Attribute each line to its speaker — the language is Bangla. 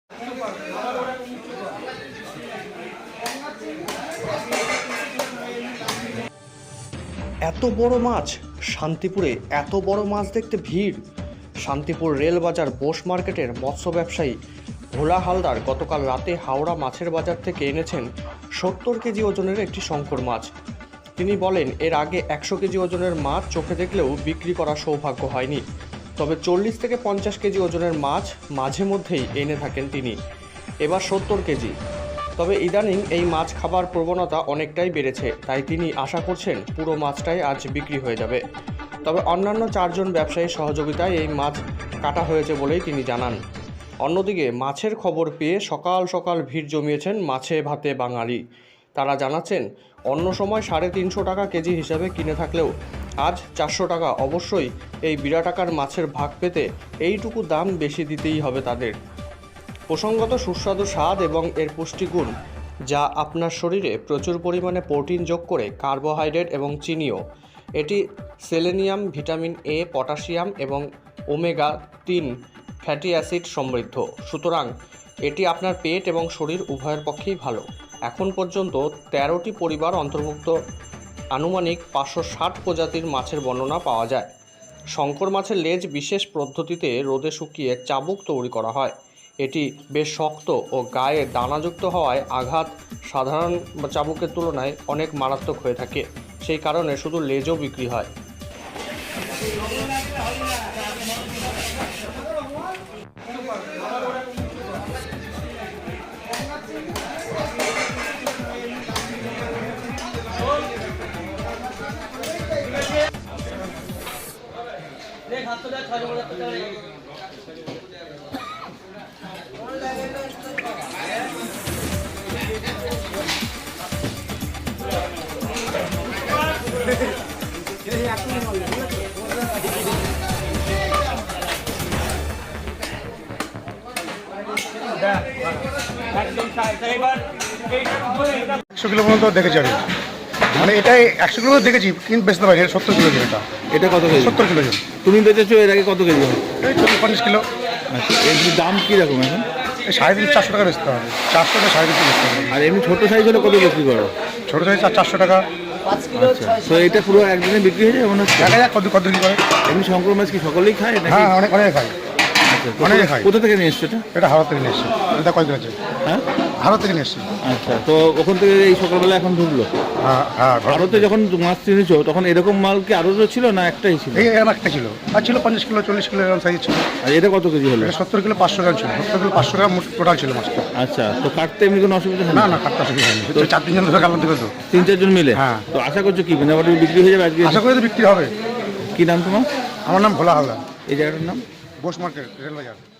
Speaker 1: এত বড় মাছ শান্তিপুরে, এত বড় মাছ দেখতে ভিড়। শান্তিপুর রেলবাজার বোস মার্কেটের মৎস্য ব্যবসায়ী ভোলা হালদার গতকাল রাতে হাওড়া মাছের বাজার থেকে এনেছেন 70 কেজি ওজনের একটি শঙ্কর মাছ। তিনি বলেন, এর আগে 100 কেজি ওজনের মাছ চোখে দেখলেও বিক্রি করার সৌভাগ্য হয়নি, তবে 40 থেকে 50 কেজি ওজনের মাছ মাঝে মধ্যেই এনে থাকেন তিনি। এবার 70 কেজি। তবে ইদানিং এই মাছ খাবার প্রবণতা অনেকটাই বেড়েছে, তাই তিনি আশা করছেন পুরো মাছটাই আজ বিক্রি হয়ে যাবে। তবে অন্যান্য 4 জন ব্যবসায়ীর সহযোগিতায় এই মাছ কাটা হয়েছে বলেই তিনি জানান। অন্যদিকে মাছের খবর পেয়ে সকাল সকাল ভিড় জমিয়েছেন মাছে ভাতে বাঙালি। তারা জানাচ্ছেন, অন্য সময় 350 টাকা কেজি হিসাবে কিনে থাকলেও আজ 400 টাকা। অবশ্যই এই বিরাট আকার মাছের ভাগ পেতে এইটুকু দাম বেশি দিতেই হবে তাদের। প্রসঙ্গত, সুস্বাদু স্বাদ এবং এর পুষ্টিগুণ, যা আপনার শরীরে প্রচুর পরিমাণে প্রোটিন যোগ করে কার্বোহাইড্রেট এবং চিনিও। এটি সেলেনিয়াম, ভিটামিন এ, পটাশিয়াম এবং ওমেগা 3 ফ্যাটি অ্যাসিড সমৃদ্ধ। সুতরাং এটি আপনার পেট এবং শরীর উভয়ের পক্ষেই ভালো। এখন পর্যন্ত 13টি পরিবার অন্তর্ভুক্ত আনুমানিক 560 প্রজাতির মাছের বর্ণনা পাওয়া যায়। শঙ্কর মাছের লেজ বিশেষ পদ্ধতিতে রোদে শুকিয়ে চাবুক তৈরি করা হয়। এটি বেশ শক্ত ও গায়ে দানাযুক্ত হওয়ায় আঘাত সাধারণ চাবুকের তুলনায় অনেক মারাত্মক হয়ে থাকে। সেই কারণে শুধু লেজও বিক্রি হয়।
Speaker 2: একশো কিলো পর্যন্ত দেখেছি আমি, মানে এটাই 100 কিলো দেখেছি, কিন্তু বেচতে পারি। 70 কিলো এটা।
Speaker 3: এটা কত কেজি?
Speaker 2: 70 কিলো।
Speaker 3: তুমি বেচেছো এর আগে কত কেজি?
Speaker 2: এই 50 কিলো।
Speaker 3: আচ্ছা, এর দাম কীরকম এখন?
Speaker 2: এই 350 400 টাকা বেচতে হবে। 400 টাকা 350 বেচতে হবে।
Speaker 3: আর এমনি ছোটো সাইজ হলে কত বিক্রি করো?
Speaker 2: ছোটো সাইজ 400 টাকা।
Speaker 3: আচ্ছা, তো এটা পুরো একদিনে বিক্রি হয়ে যায় মনে হচ্ছে?
Speaker 2: দেখা যাক কত কী করে।
Speaker 3: এমনি শঙ্কর মাছ কি সকলেই খায় নাকি?
Speaker 2: হ্যাঁ, অনেক খাই।
Speaker 3: আচ্ছা,
Speaker 2: অনেকে খায়।
Speaker 3: কোথা থেকে নিয়ে এসছো এটা?
Speaker 2: এটা হাওড়া থেকে নিয়ে এসছি। এটা কয়দিন আছে?
Speaker 3: হ্যাঁ,
Speaker 2: ভারত থেকে নিয়ে এসছি।
Speaker 3: আচ্ছা, তো ওখান থেকে এই সকালবেলা এখন ঢুকলো?
Speaker 2: হ্যাঁ।
Speaker 3: ভারতে যখন মাছ কিনেছো তখন এরকম মাল কি আরও ছিল না একটাই ছিল?
Speaker 2: এই এরকম একটা ছিল, আর ছিল 50 কিলো 40 কিলো এরকম সাইজ ছিল।
Speaker 3: আর এটা কত কেজি হলো?
Speaker 2: এটা 70 কিলো 500 গ্রাম ছিল। 70 কিলো 500 গ্রাম টোটাল ছিল মাছটা।
Speaker 3: আচ্ছা, তো কাটতে এমনি কোনো অসুবিধা হয়
Speaker 2: না, কাটতে অসুবিধা হয়নি। 4-3 জন ধরে কাটলাম থেকে তো।
Speaker 3: 3-4 জন মিলে?
Speaker 2: হ্যাঁ।
Speaker 3: তো আশা করছো কি মোটামুটি বিক্রি হয়ে যাবে আজকে?
Speaker 2: আশা করি তো বিক্রি হবে।
Speaker 3: কি নাম তোমার?
Speaker 2: আমার নাম ভোলা হালদার।
Speaker 3: এই জায়গাটার নাম?
Speaker 2: বোস মার্কেট, রেলবাজার।